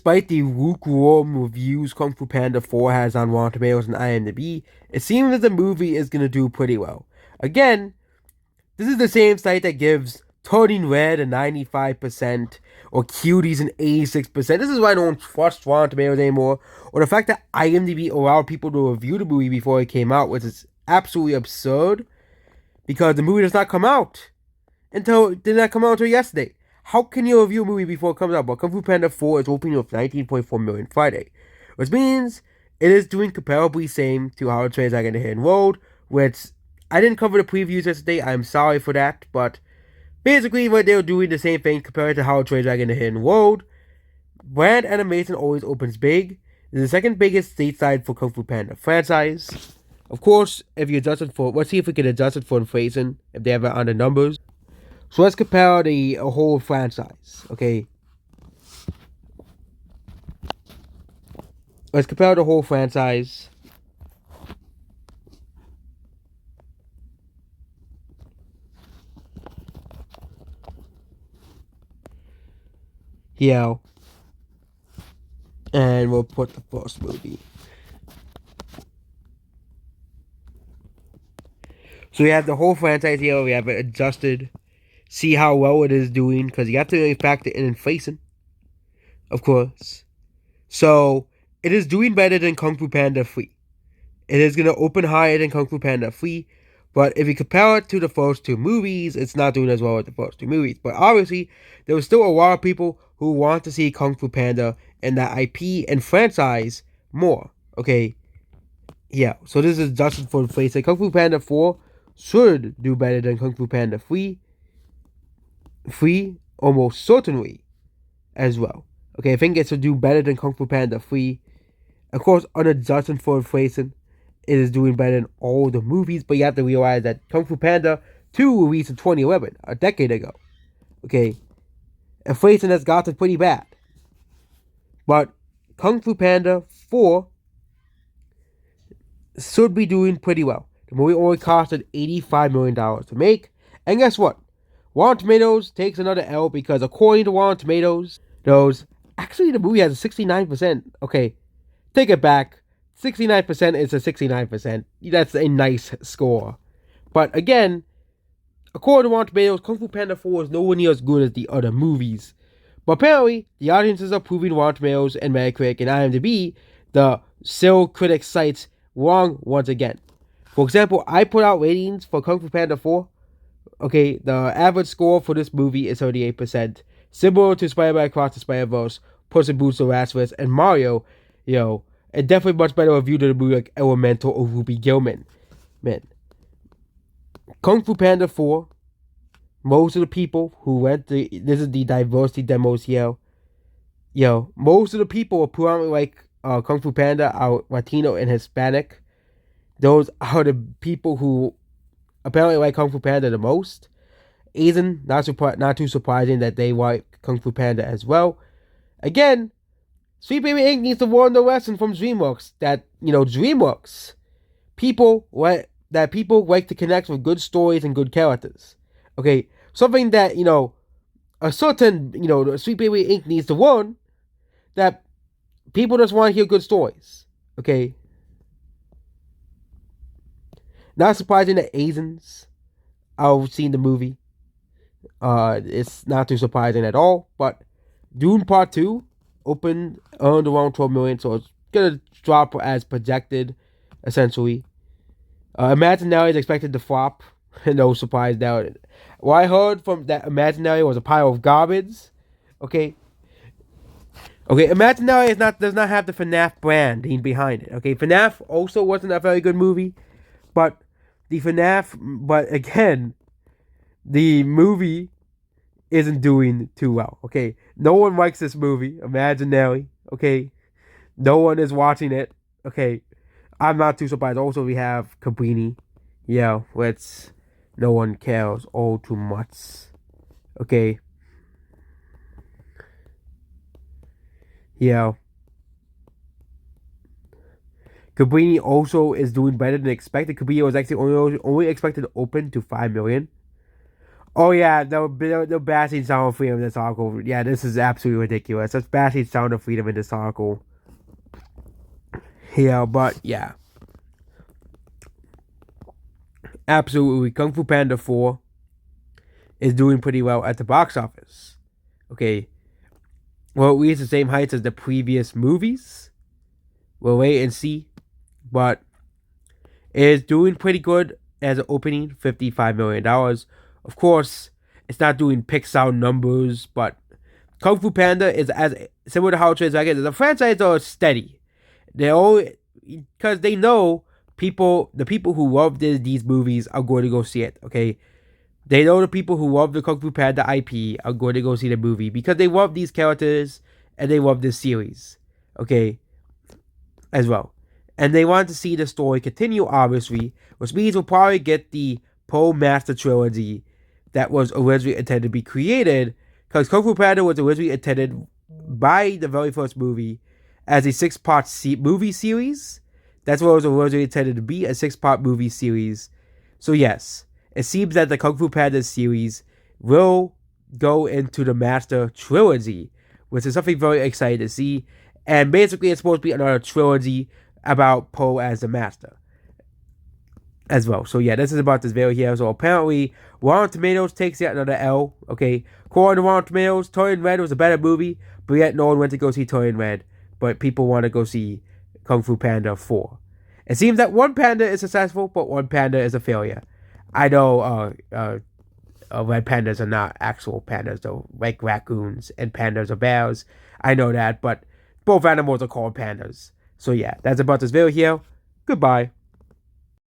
Despite the lukewarm reviews Kung Fu Panda 4 has on Rotten Tomatoes and IMDb, it seems that the movie is going to do pretty well. Again, this is the same site that gives Turning Red a 95% or Cuties an 86%. This is why I don't trust Rotten Tomatoes anymore. Or the fact that IMDb allowed people to review the movie before it came out, which is absolutely absurd because the movie does not come out it did not come out until yesterday. How can you review a movie before it comes out? But Kung Fu Panda 4 is opening with 19.4 million Friday, which means it is doing comparably same to How to Train Your Dragon: The Hidden Road, which I didn't cover the previews yesterday. I'm sorry for that, but basically what they were doing the same thing compared to How to Train Your Dragon: The Hidden Road. Brand animation always opens big. It's the second biggest stateside for Kung Fu Panda franchise. Of course, if you adjust it for, let's see if we can adjust it for inflation, if they have it on the numbers. So let's compare the whole franchise, okay? Let's compare the whole franchise. Here. And we'll put the first movie. So we have the whole franchise here. We have it adjusted. See how well it is doing, because you have to really factor in inflation, of course. So it is doing better than Kung Fu Panda 3. It is going to open higher than Kung Fu Panda 3, but if you compare it to the first two movies, it's not doing as well as the first two movies. But obviously, there was still a lot of people who want to see Kung Fu Panda and that IP and franchise more. Okay, yeah. So this is adjusted for inflation. Kung Fu Panda 4 should do better than Kung Fu Panda 3. 3 almost certainly as well. Okay, I think it should do better than Kung Fu Panda 3. Of course, unadjusted for inflation, it is doing better than all the movies, but you have to realize that Kung Fu Panda 2 released in 2011, a decade ago. Okay, inflation has gotten pretty bad. But Kung Fu Panda 4 should be doing pretty well. The movie only costed $85 million to make, and guess what? Rotten Tomatoes takes another L because according to Rotten Tomatoes, actually the movie has a 69%. Okay, take it back. 69% is a 69%. That's a nice score. But again, according to Rotten Tomatoes, Kung Fu Panda 4 is nowhere near as good as the other movies. But apparently, the audiences are proving Rotten Tomatoes and Metacritic and IMDb, the sale critic sites, wrong once again. For example, I put out ratings for Kung Fu Panda 4. Okay, the average score for this movie is 38%. Similar to Spider-Man Across the Spider-Verse, Puss in Boots: The Last Wish, and Mario, and definitely much better review than a movie like Elemental or Ruby Gillman. Man. Kung Fu Panda 4, most of the people who went this is the diversity demos here. Most of the people are predominantly like Kung Fu Panda are Latino and Hispanic. Those are the people who apparently like Kung Fu Panda the most. Asian, not too surprising that they like Kung Fu Panda as well. Again, Sweet Baby Inc. needs to learn the lesson from DreamWorks that, DreamWorks, people like to connect with good stories and good characters. Okay, something that, a certain, Sweet Baby Inc. needs to learn that people just want to hear good stories. Okay, not surprising that Asians are seeing the movie. It's not too surprising at all. But Dune Part 2 earned around 12 million, so it's gonna drop as projected, essentially. Imaginary is expected to flop. No surprise there. What I heard from that Imaginary was a pile of garbage. Okay. Imaginary does not have the FNAF branding behind it. Okay, FNAF also wasn't a very good movie, but again, the movie isn't doing too well. Okay, no one likes this movie, Imaginary. Okay, no one is watching it. Okay, I'm not too surprised. Also, we have Cabrini. Which no one cares all too much. Okay. Cabrini also is doing better than expected. Cabrini was actually only expected to open to 5 million. Oh yeah, the bashing Sound of Freedom in this article. Yeah, this is absolutely ridiculous. That's bashing Sound of Freedom in this article. Yeah, but yeah, absolutely. Kung Fu Panda 4 is doing pretty well at the box office. Okay, well, at least the same heights as the previous movies. We'll wait and see, but it is doing pretty good as an opening, $55 million. Of course, it's not doing Pixar numbers, but Kung Fu Panda is as similar to how Trans Dragon is. The franchise are steady. They all because they know the people who love these movies are going to go see it. Okay, they know the people who love the Kung Fu Panda IP are going to go see the movie because they love these characters and they love this series. Okay, as well. And they want to see the story continue, obviously, which means we'll probably get the Po Master trilogy that was originally intended to be created, because Kung Fu Panda was originally intended by the very first movie as a six-part movie series. That's what it was originally intended to be, a six-part movie series. So yes, it seems that the Kung Fu Panda series will go into the Master trilogy, which is something very exciting to see. And basically, it's supposed to be another trilogy about Po as the master as well. So yeah, this is about this video here. So apparently, Rotten Tomatoes takes yet another L. Okay, according to Rotten Tomatoes, Turning Red was a better movie, but yet no one went to go see Turning Red. But people want to go see Kung Fu Panda 4. It seems that one panda is successful, but one panda is a failure. I know red pandas are not actual pandas, though, like raccoons and pandas are bears. I know that, but both animals are called pandas. So yeah, that's about this video here. Goodbye.